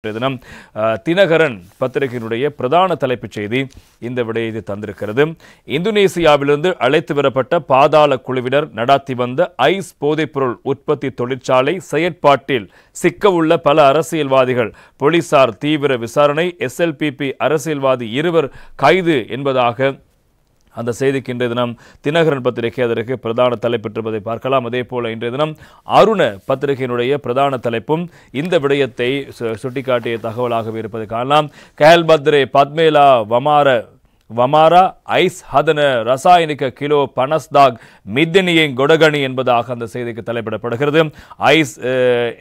தினம் தினகரன் பத்திரிகையினுடைய பிரதான தலைப்புச் செய்தி இந்த விடயத்தை தந்திருக்கிறது. இந்தோனேசியாவிலிருந்து அழைத்து வரப்பட்ட பாதாள குழுவினர் நடாத்தி வந்த ஐஸ் போதைப்பொருள் உற்பத்தி தொழிற்சாலை செயற்பாட்டில் சிக்கவுள்ள பல அரசியல்வாதிகள் போலீசார் தீவிர விசாரணை. SLPP அரசியல்வாதி 2 கைது என்பதாக அந்த செய்திக்கு இன்றைய தினம் தினகரன் பத்திரிகை அதற்கு பிரதான தலைப்பிட்டிருப்பதை பார்க்கலாம். அதே போல இன்றைய தினம் அருண பத்திரிகையினுடைய பிரதான தலைப்பும் இந்த விடயத்தை சுட்டிக்காட்டிய தகவலாகவே இருப்பதை காணலாம். கயல்பத்ரே பத்மேலா வமாரா ஐஸ் ஹதன ரசாயனிக கிலோ பனஸ்தாக் மித்தனியின் கொடகணி என்பதாக அந்த செய்திக்கு தலைப்பிடப்படுகிறது. ஐஸ்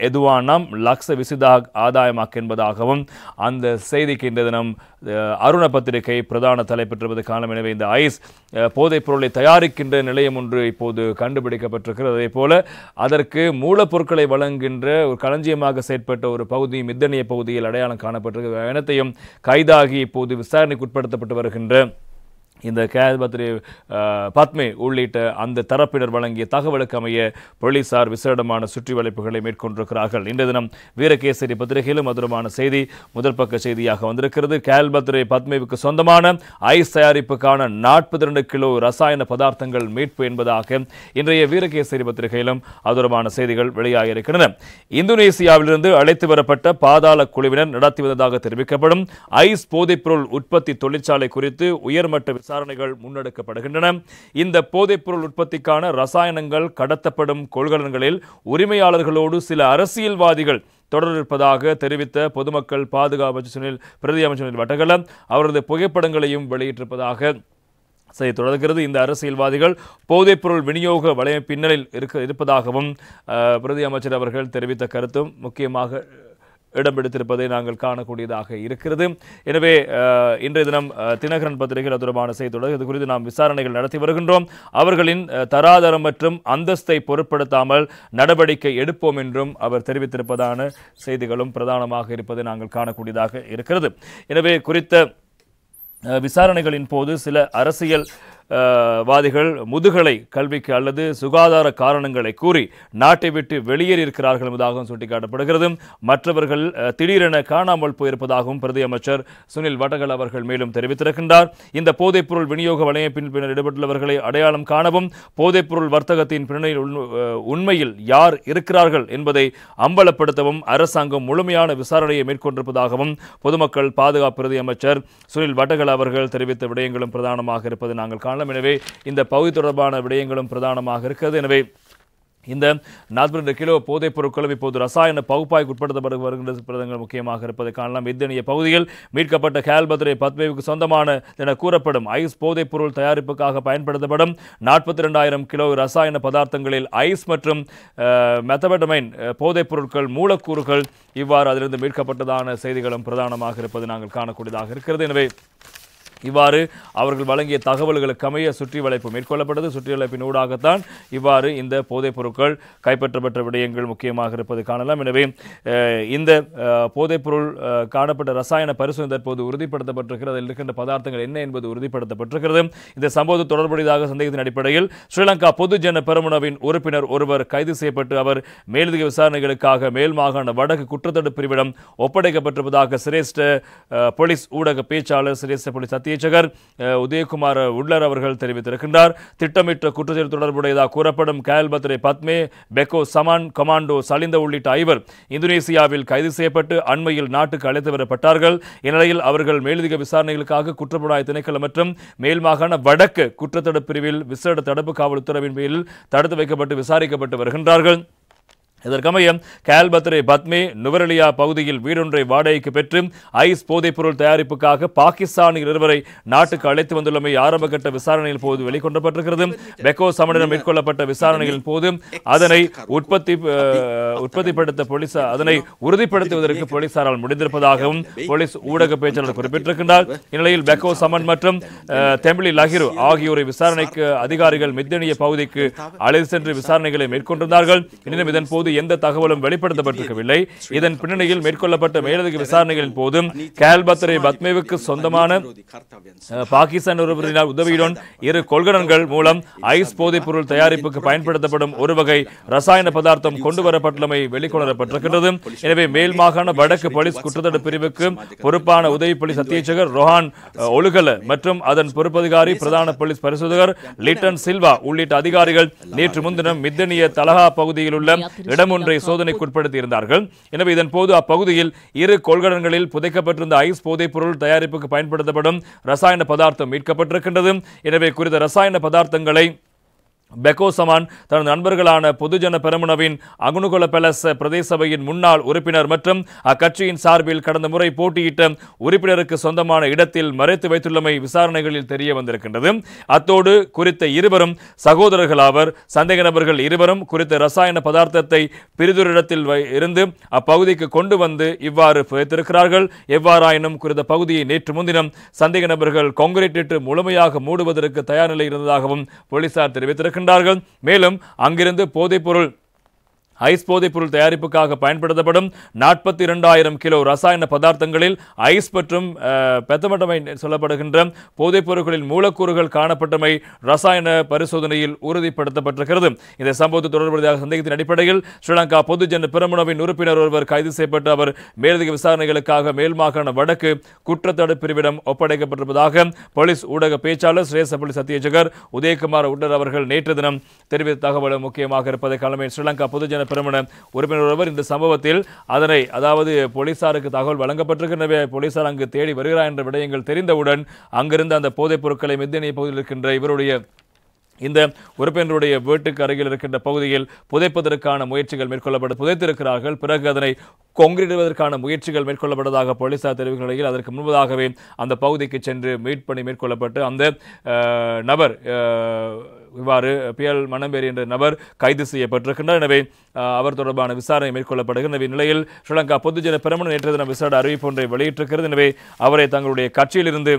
எதுவானம் லக்ஷ விசிதாக் ஆதாயமாக்கு என்பதாகவும் அந்த செய்திக்கு இன்றைய தினம் அருண பத்திரிகை பிரதான தலைப்பிட்டிருப்பது காலம். எனவே இந்த ஐஸ் போதைப் பொருளை தயாரிக்கின்ற நிலையம் ஒன்று இப்போது கண்டுபிடிக்கப்பட்டிருக்கிறது. அதே போல அதற்கு மூலப்பொருட்களை வழங்குகின்ற ஒரு களஞ்சியமாக செயற்பட்ட ஒரு பகுதி மித்தனிய பகுதியில் அடையாளம் காணப்பட்டிருக்கிறது. அனைத்தையும் கைதாகி இப்போது விசாரணைக்கு உட்படுத்தப்பட்டு வருகின்ற இந்த கயல்பத்ரே பத்மே உள்ளிட்ட அந்த தரப்பினர் வழங்கிய தகவலுக்கு அமைய போலீசார் விசேடமான சுற்றி வளைப்புகளை மேற்கொண்டிருக்கிறார்கள். இன்றைய தினம் வீரகேசரி பத்திரிகையிலும் மதுரமான செய்தி முதல் பக்க செய்தியாக வந்திருக்கிறது. கயல்பத்ரே பத்மேவுக்கு சொந்தமான ஐஸ் தயாரிப்புக்கான 42 கிலோ ரசாயன பதார்த்தங்கள் மீட்பு என்பதாக இன்றைய வீரகேசரி பத்திரிகையிலும் மதுரமான செய்திகள் வெளியாக இருக்கின்றன. இந்தோனேசியாவிலிருந்து அழைத்து வரப்பட்ட பாதாள குழுவினர் நடத்தி வந்ததாக தெரிவிக்கப்படும் ஐஸ் போதைப்பொருள் உற்பத்தி தொழிற்சாலை குறித்து உயர்மட்ட விசாரணைகள் முன்னெடுக்கப்படுகின்றன. இந்த போதைப்பொருள் உற்பத்திக்கான ரசாயனங்கள் கடத்தப்படும் கொள்கலன்களில் உரிமையாளர்களோடு சில அரசியல்வாதிகள் தொடர்பிருப்பதாக தெரிவித்த பொதுமக்கள் பாதுகாப்பு பிரதி அமைச்சர் வட்டகல அவரது புகைப்படங்களையும் வெளியிட்டிருப்பதாக செய்தி தொடர்கிறது. இந்த அரசியல்வாதிகள் போதைப்பொருள் விநியோக வலைய பின்னணியில் இருப்பதாகவும் பிரதி அமைச்சர் அவர்கள் தெரிவித்த கருத்தும் முக்கியமாக இடம் பிடித்திருப்பதை நாங்கள் காணக்கூடியதாக இருக்கிறது. எனவே இன்றைய தினம் தினகரன் பத்திரிகையில் தொடர்பான செய்தி தொடர் இது குறித்து நாம் விசாரணைகள் நடத்தி வருகின்றோம். அவர்களின் தராதரம் மற்றும் அந்தஸ்தை பொருட்படுத்தாமல் நடவடிக்கை எடுப்போம் என்றும் அவர் தெரிவித்திருப்பதான செய்திகளும் பிரதானமாக இருப்பதை நாங்கள் காணக்கூடியதாக இருக்கிறது. எனவே குறித்த விசாரணைகளின் போது சில அரசியல் வாதிகள் முதுகலை கல்விக்கு அல்லது சுகாதார காரணங்களை கூறி நாட்டை விட்டு வெளியேறியிருக்கிறார்கள் என்பதாகவும் சுட்டிக்காட்டப்படுகிறது. மற்றவர்கள் திடீரென காணாமல் போயிருப்பதாகவும் பிரதி அமைச்சர் சுனில் வட்டகல் அவர்கள் மேலும் தெரிவித்திருக்கின்றார். இந்த போதைப்பொருள் விநியோக வலைய பின்னர் ஈடுபட்டுள்ளவர்களை அடையாளம் காணவும் போதைப்பொருள் வர்த்தகத்தின் பின்னணியில் உண்மையில் யார் இருக்கிறார்கள் என்பதை அம்பலப்படுத்தவும் அரசாங்கம் முழுமையான விசாரணையை மேற்கொண்டிருப்பதாகவும் பொதுமக்கள் பாதுகாப்பு பிரதி அமைச்சர் சுனில் வட்டகல் அவர்கள் தெரிவித்த விடயங்களும் பிரதானமாக இருப்பது நாங்கள் காணலாம். எனவே இந்த பகுதி தொடர்பான விடயங்களும் பிரதானமாக இருக்கிறது. எனவே இந்த 42 கிலோ போதைப் பொருட்களும் இப்போது ரசாயன பகுப்பாய்க்கு உட்படுத்தப்பட்டு வருகின்ற முக்கியமாக இருப்பதை காணலாம். மித்தனிய பகுதியில் மீட்கப்பட்ட கயல்பத்ரே பத்மேவுக்கு சொந்தமான என கூறப்படும் ஐஸ் போதைப் பொருள் தயாரிப்புக்காக பயன்படுத்தப்படும் 42,000 கிலோ ரசாயன பதார்த்தங்களில் ஐஸ் மற்றும் மெத்தபடமைன் போதைப் பொருட்கள் மூலக்கூறுகள் இவ்வாறு அதிலிருந்து மீட்கப்பட்டதான செய்திகளும் பிரதானமாக இருப்பது நாங்கள் காணக்கூடியதாக இருக்கிறது. எனவே இவ்வாறு அவர்கள் வழங்கிய தகவல்களுக்கு அமைய சுற்றி வளைப்பு மேற்கொள்ளப்பட்டது. சுற்றி வளைப்பின் ஊடாகத்தான் இவ்வாறு இந்த போதைப் பொருட்கள் கைப்பற்றப்பட்ட விடயங்கள் முக்கியமாக இருப்பது காணலாம். எனவே இந்த போதைப் பொருள் காணப்பட்ட ரசாயன பரிசோதனை தற்போது உறுதிப்படுத்தப்பட்டிருக்கிறது. அதில் இருக்கின்ற பதார்த்தங்கள் என்ன என்பது உறுதிப்படுத்தப்பட்டிருக்கிறது. இந்த சம்பவத்து தொடர்புடையதாக சந்தேகத்தின் அடிப்படையில் ஸ்ரீலங்கா பொதுஜன பெரமுனவின் உறுப்பினர் ஒருவர் கைது செய்யப்பட்டு அவர் மேலதிக விசாரணைகளுக்காக மேல் மாகாண வடக்கு குற்றத்தடுப்பு பிரிவிடம் ஒப்படைக்கப்பட்டிருப்பதாக சிரேஷ்ட போலீஸ் ஊடக பேச்சாளர் சிரேஷ்ட போலீஸ் அத்தியட்சகர் உதயகுமார் உட்லர் அவர்கள் தெரிவித்திருக்கின்றார். திட்டமிட்ட குற்றச்செயல் தொடர்புடையதாக கூறப்படும் கயல்பத்ரே பத்மே பெக்கோ சமான் கமாண்டோ சலிந்த உள்ளிட்ட 5 இந்தோனேசியாவில் கைது செய்யப்பட்டு அண்மையில் நாட்டுக்கு அழைத்து வரப்பட்டார்கள். இந்நிலையில் அவர்கள் மேலதிக விசாரணைகளுக்காக குற்றப்புலனாய்வு திணைக்களம் மற்றும் மேல் மாகாண வடக்கு குற்றத்தடுப்பு பிரிவில் விசேட தடுப்பு காவல் உத்தரவின் பேரில் தடுத்து வைக்கப்பட்டு விசாரிக்கப்பட்டு வருகின்றார்கள். இதற்கமைய கயல்பத்ரே பத்மே நுவரெலியா பகுதியில் வீடொன்றை வாடகைக்கு பெற்று ஐஸ் போதைப்பொருள் தயாரிப்புக்காக பாகிஸ்தானில் 2 நாட்டுக்கு அழைத்து வந்துள்ளமை ஆரம்பகட்ட விசாரணையின் போது வெளிக்கொண்டப்பட்டிருக்கிறது. பெக்கோ சமனிடம் மேற்கொள்ளப்பட்ட விசாரணைகளின் போது அதனை உற்பத்திப்படுத்த போலீசார் அதனை உறுதிப்படுத்துவதற்கு போலீசாரால் முடிந்திருப்பதாகவும் போலீஸ் ஊடக பேச்சாளர் குறிப்பிட்டிருக்கின்றார். இந்நிலையில் பெக்கோ சமன் மற்றும் தெம்பிலி லஹிரு ஆகியோரை விசாரணைக்கு அதிகாரிகள் மித்தனிய பகுதிக்கு அழைத்து சென்று விசாரணைகளை மேற்கொண்டிருந்தார்கள். எனினும் இதன் போது இதுபோது எந்த தகவலும் வெளிப்படுத்தப்பட்டிருக்கவில்லை. இதன் பின்னணியில் மேற்கொள்ளப்பட்ட மேலதிக விசாரணைகளின் போதும் கால்பத்ரே பத்மேவுக்கு சொந்தமான பாகிஸ்தான் ஒருவரினால் உதவியுடன் 2 கொள்கலன்கள் மூலம் ஐஸ் போதைப் பொருள் தயாரிப்புக்கு பயன்படுத்தப்படும் ஒரு வகை ரசாயன பதார்த்தம் கொண்டுவரப்பட்டுள்ளமை வெளிக்கொணரப்பட்டிருக்கிறது. எனவே மேல் மாகாண வடக்கு போலீஸ் குற்றத்தடுப்பு பிரிவுக்கு பொறுப்பான உதவி போலீஸ் அத்தியட்சகர் ரொஹான் ஒலுகல மற்றும் அதன் பொறுப்பதிகாரி பிரதான போலீஸ் பரிசோதகர் லிட்டன் சில்வா உள்ளிட்ட அதிகாரிகள் நேற்று முன்தினம் மித்தனிய தலஹா பகுதியில் உள்ள இடம் ஒன்றை சோதனைக்குட்படுத்தி இருந்தார்கள். எனவே இதன் போது அப்பகுதியில் 2 கொள்கலன்களில் புதைக்கப்பட்டிருந்த ஐஸ் போதைப் பொருள் தயாரிப்புக்கு பயன்படுத்தப்படும் ரசாயன பதார்த்தம் மீட்கப்பட்டிருக்கின்றது. எனவே குறித்த ரசாயன பதார்த்தங்களை பெக்கோ சமான் தனது நண்பர்களான பொதுஜன பெரமுனவின் அகுனுகொல பெலஸ் பிரதேச சபையின் முன்னாள் உறுப்பினர் மற்றும் அக்கட்சியின் சார்பில் கடந்த முறை போட்டியிட்ட உறுப்பினருக்கு சொந்தமான இடத்தில் மறைத்து வைத்துள்ளமை விசாரணைகளில் தெரிய வந்திருக்கின்றது. அத்தோடு குறித்த இருவரும் சகோதரர்களாவர். சந்தேக நபர்கள் இருவரும் குறித்த ரசாயன பதார்த்தத்தை பிரிதொரு இடத்தில் இருந்து அப்பகுதிக்கு கொண்டு வந்து இவ்வாறு புதைத்திருக்கிறார்கள். எவ்வாறாயினும் குறித்த பகுதியை நேற்று முன்தினம் சந்தேக நபர்கள் கான்கிரீட் இட்டு முழுமையாக மூடுவதற்கு தயார் நிலை இருந்ததாகவும் போலீசார் தெரிவித்திருக்கிறார்கள். மேலும் அங்கிருந்து போதைப்பொருள் ஐஸ் போதைப் பொருள் தயாரிப்புக்காக பயன்படுத்தப்படும் 42,000 கிலோ ரசாயன பதார்த்தங்களில் ஐஸ் மற்றும் பெத்தமட்டமை சொல்லப்படுகின்ற போதைப் பொருட்களின் மூலக்கூறுகள் காணப்பட்டமை ரசாயன பரிசோதனையில் உறுதிப்படுத்தப்பட்டிருக்கிறது. இந்த சம்பவத்து தொடர்புடைய சந்தேகத்தின் அடிப்படையில் ஸ்ரீலங்கா பொதுஜன பெரமுனவின் உறுப்பினர் ஒருவர் கைது செய்யப்பட்டு அவர் மேலதிக விசாரணைகளுக்காக மேல் மாகாண வடக்கு குற்றத்தடுப்பு பிரிவிடம் ஒப்படைக்கப்பட்டிருப்பதாக போலீஸ் ஊடக பேச்சாளர் சிரேஷ்ட போலீஸ் அத்தியட்சகர் உதயகுமார் உட்டர் அவர்கள் நேற்று தினம் தெரிவித்த தகவல் முக்கியமாக இருப்பதை காலமே ஸ்ரீலங்கா பொதுஜன பெரமுன உறுப்பினர் ஒருவர் இந்த சம்பவத்தில் அதாவது போலீசாருக்கு தகவல் வழங்கப்பட்டிருக்கின்றன. போலீசார் அங்கு தேடி வருகிறார் என்ற விடயங்கள் தெரிந்தவுடன் அங்கிருந்து அந்த போதைப் பொருட்களை மித்தனிய பகுதியில் இருக்கின்ற இவருடைய இந்த உறுப்பினருடைய வீட்டுக்கு அருகில் இருக்கின்ற பகுதியில் புதைப்பதற்கான முயற்சிகள் புதைத்திருக்கிறார்கள். பிறகு அதனை கொங்கிடுவதற்கான முயற்சிகள் மேற்கொள்ளப்பட்டதாக போலீசார் தெரிவிக்கும் நிலையில் அதற்கு முன்பதாகவே அந்த பகுதிக்கு சென்று மீட்பணி மேற்கொள்ளப்பட்டு அந்த நபர் இவ்வாறு பியல் மணம்பேரி என்ற நபர் கைது செய்யப்பட்டிருக்கின்றார். எனவே அவர் தொடர்பான விசாரணை மேற்கொள்ளப்படுகின்ற நிலையில் ஸ்ரீலங்கா பொதுஜன பெரமுன நேற்று தினம் விசாரணை அறிவிப்பு ஒன்றை வெளியிட்டிருக்கிறது. எனவே அவரை தங்களுடைய கட்சியிலிருந்து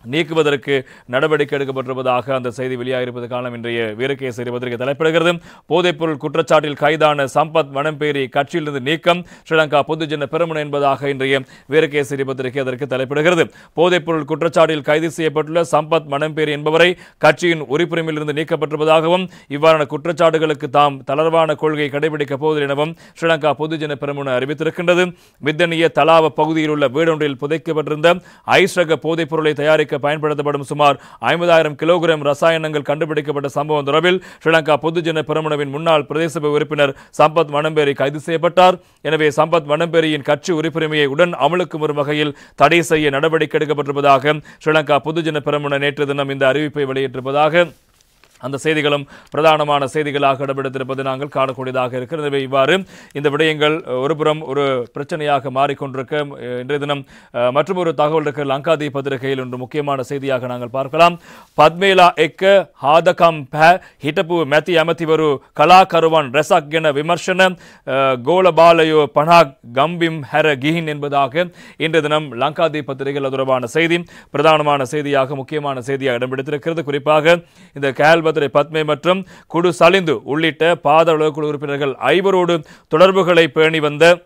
நீக்குவதற்கு நடவடிக்கை எடுக்கப்பட்டிருப்பதாக அந்த செய்தி வெளியாகியிருப்பது காரணம் இன்றைய வீரகேசரி பத்திரிகை தலைப்பிடுகிறது. போதைப்பொருள் குற்றச்சாட்டில் கைதான சம்பத் மணம்பேரி கட்சியிலிருந்து நீக்கம் ஸ்ரீலங்கா பொதுஜன பெரமுன என்பதாக இன்றைய வீரகேசரி பத்திரிகை அதற்கு தலைப்பிடுகிறது. போதைப்பொருள் குற்றச்சாட்டில் கைது செய்யப்பட்டுள்ள சம்பத் மணம்பேரி என்பவரை கட்சியின் உறுப்பினரிலிருந்து நீக்கப்பட்டிருப்பதாகவும் இவ்வாறான குற்றச்சாட்டுகளுக்கு தாம் தளர்வான கொள்கை கடைபிடிக்கப் போவதில்லை எனவும் ஸ்ரீலங்கா பொதுஜன பெரமுன அறிவித்திருக்கின்றது. மித்தனிய தலாவ பகுதியில் உள்ள வீடொன்றில் புதைக்கப்பட்டிருந்த ஐஸ் ரக போதைப் பொருளை தயாரிக்க பயன்படுத்தப்படும் சுமார் 50,000 கிலோகிராம் ரசாயனங்கள் கண்டுபிடிக்கப்பட்ட சம்பவம் தொடர்பில் ஸ்ரீலங்கா பொதுஜன பெரமுனவின் முன்னாள் பிரதேச சபை உறுப்பினர் சம்பத் மணம்பேரி கைது செய்யப்பட்டார். எனவே சம்பத் மணம்பேரியின் கட்சி உறுப்பினரையை உடன் அமலுக்கு வரும் வகையில் தடை செய்ய நடவடிக்கை எடுக்கப்பட்டிருப்பதாக ஸ்ரீலங்கா பொதுஜன பெரமுன நேற்று தினம் இந்த அறிவிப்பை வெளியிட்டிருப்பதாக அந்த செய்திகளும் பிரதானமான செய்திகளாக இடம்பெடுத்திருப்பது நாங்கள் காணக்கூடியதாக இருக்கிறது. எனவே இவ்வாறு இந்த விடயங்கள் ஒருபுறம் ஒரு பிரச்சனையாக மாறிக்கொண்டிருக்க இன்றைய தினம் மற்றும் ஒரு தகவல் இருக்கிற லங்காதீப் பத்திரிகையில் ஒன்று முக்கியமான செய்தியாக நாங்கள் பார்க்கலாம். பத்மேலா எக்க ஹாதகம் ஹிட்டபு மெத்தி அமதிவரு கலாகருவான் ரெசாக் என விமர்சன கோலபாலயோ பனாக் கம்பிம் ஹெர கிஹின் என்பதாக இன்றைய தினம் லங்காதீப் பத்திரிகையில் தொடர்பான செய்தி பிரதானமான செய்தியாக முக்கியமான செய்தியாக இடம்பெடுத்திருக்கிறது. குறிப்பாக இந்த பத்மே மற்றும் குடு சலிந்து உள்ளிட்ட பாதாள குழு உறுப்பினர்கள் ஐவரோடு தொடர்புகளை பேணி வந்த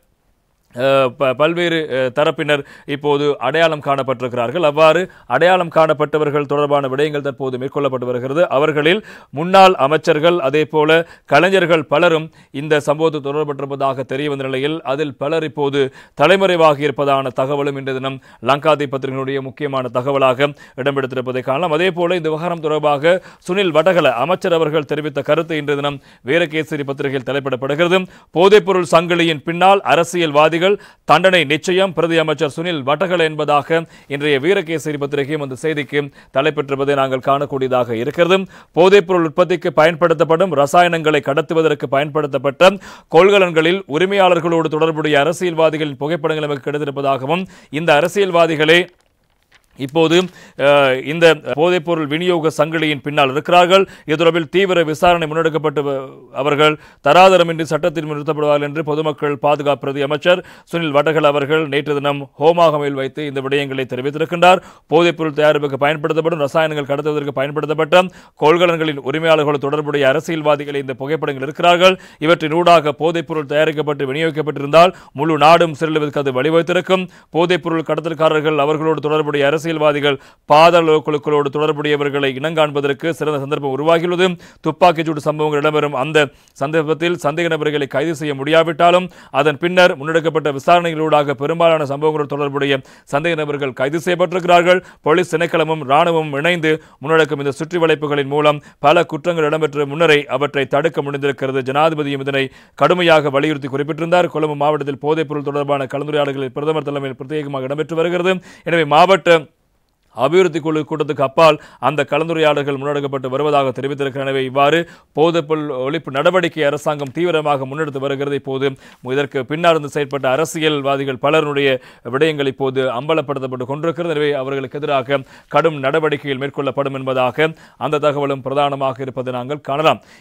பல்வேறு தரப்பினர் இப்போது அடையாளம் காணப்பட்டிருக்கிறார்கள். அவ்வாறு அடையாளம் காணப்பட்டவர்கள் தொடர்பான விடயங்கள் தற்போது மேற்கொள்ளப்பட்டு வருகிறது. அவர்களில் முன்னாள் அமைச்சர்கள் அதே போல கலைஞர்கள் பலரும் இந்த சம்பவத்தில் தொடர்பட்டிருப்பதாக தெரிய வந்த நிலையில் அதில் பலர் இப்போது தலைமறைவாகி இருப்பதான தகவலும் இன்று தினம் லங்காதீப் பத்திரிகையினுடைய முக்கியமான தகவலாக இடம்பெடுத்திருப்பதை காணலாம். அதே போல இந்த விவகாரம் தொடர்பாக சுனில் வடகல அமைச்சர் அவர்கள் தெரிவித்த கருத்து இன்று தினம் வீரகேசரி பத்திரிகையில் தலைப்பிடப்படுகிறது. போதைப்பொருள் சங்கிலியின் பின்னால் அரசியல்வாதி தண்டனை நிச்சயம் பிரதி அமைச்சர் சுனில் வடகல என்பதாக இன்றைய வீரகேசரி பத்திரிகையும் அந்த செய்திக்கு தலைப்பெற்றிருப்பதை நாங்கள் காணக்கூடியதாக இருக்கிறது. போதைப்பொருள் உற்பத்திக்கு பயன்படுத்தப்படும் ரசாயனங்களை கடத்துவதற்கு பயன்படுத்தப்பட்ட கொள்கலன்களில் உரிமையாளர்களோடு தொடர்புடைய அரசியல்வாதிகளின் புகைப்படங்கள் நமக்கு கிடைத்திருப்பதாகவும் இந்த அரசியல்வாதிகளே இப்போது இந்த போதைப்பொருள் விநியோக சங்கிலியின் பின்னால் இருக்கிறார்கள். இது தொடர்பில் தீவிர விசாரணை முன்னெடுக்கப்பட்டு அவர்கள் தராதரமின்றி சட்டத்தில் நிறுத்தப்படுவார்கள் என்று பொதுமக்கள் பாதுகாப்பு பிரதி அமைச்சர் சுனில் வடகல் அவர்கள் நேற்று தினம் ஹோமாகமையில் வைத்து இந்த விடயங்களை தெரிவித்திருக்கின்றார். போதைப்பொருள் தயாரிப்புக்கு பயன்படுத்தப்படும் ரசாயனங்கள் கடத்துவதற்கு பயன்படுத்தப்பட்ட கொள்கலன்களின் உரிமையாளர்கள் தொடர்புடைய அரசியல்வாதிகளை இந்த புகைப்படங்கள் இருக்கிறார்கள். இவற்றின் ஊடாக போதைப்பொருள் தயாரிக்கப்பட்டு விநியோகிக்கப்பட்டிருந்தால் முழு நாடும் சிறிலுவதற்கு அது வழிவகுத்திருக்கும். போதைப்பொருள் கடத்தல்காரர்கள் அவர்களோடு தொடர்புடைய அரசியல்வாதிகள் பாதாள குழுக்களோடு தொடர்புடையவர்களை இனங்காண்பதற்கு சிறந்த சந்தர்ப்பம் உருவாகியுள்ளது. துப்பாக்கிச்சூடு சம்பவங்கள் இடம்பெறும் அந்த சந்தர்ப்பத்தில் சந்தேக நபர்களை கைது செய்ய முடியாவிட்டாலும் அதன் பின்னர் முன்னெடுக்கப்பட்ட விசாரணைகளூடாக பெரும்பாலான சம்பவங்களோடு தொடர்புடைய சந்தேக நபர்கள் கைது செய்யப்பட்டிருக்கிறார்கள். போலீஸ் திணைக்களமும் ராணுவமும் இணைந்து முன்னெடுக்கும் இந்த சுற்றி வளைப்புகளின் மூலம் பல குற்றங்கள் இடம்பெற்ற முன்னரே அவற்றை தடுக்க முடிந்திருக்கிறது. ஜனாதிபதியும் இதனை கடுமையாக வலியுறுத்தி குறிப்பிட்டிருந்தார். கொழும்பு மாவட்டத்தில் போதைப்பொருள் தொடர்பான கலந்துரையாடல்களில் பிரதமர் தலைமையில் பிரத்யேகமாக இடம்பெற்று வருகிறது. எனவே மாவட்ட அபிவிருத்தி குழு கூட்டத்துக்கு அப்பால் அந்த கலந்துரையாடல்கள் முன்னெடுக்கப்பட்டு வருவதாக தெரிவித்திருக்கிற. எனவே இவ்வாறு போதைப்பொருள் ஒழிப்பு நடவடிக்கை அரசாங்கம் தீவிரமாக முன்னெடுத்து வருகிறது. இப்போது இதற்கு பின்னார்ந்து செயற்பட்ட அரசியல்வாதிகள் பலருடைய விடயங்கள் இப்போது அம்பலப்படுத்தப்பட்டு கொண்டிருக்கிறது. எனவே அவர்களுக்கு எதிராக கடும் நடவடிக்கைகள் மேற்கொள்ளப்படும் என்பதாக அந்த தகவலும் பிரதானமாக இருப்பதை நாங்கள் காணலாம்.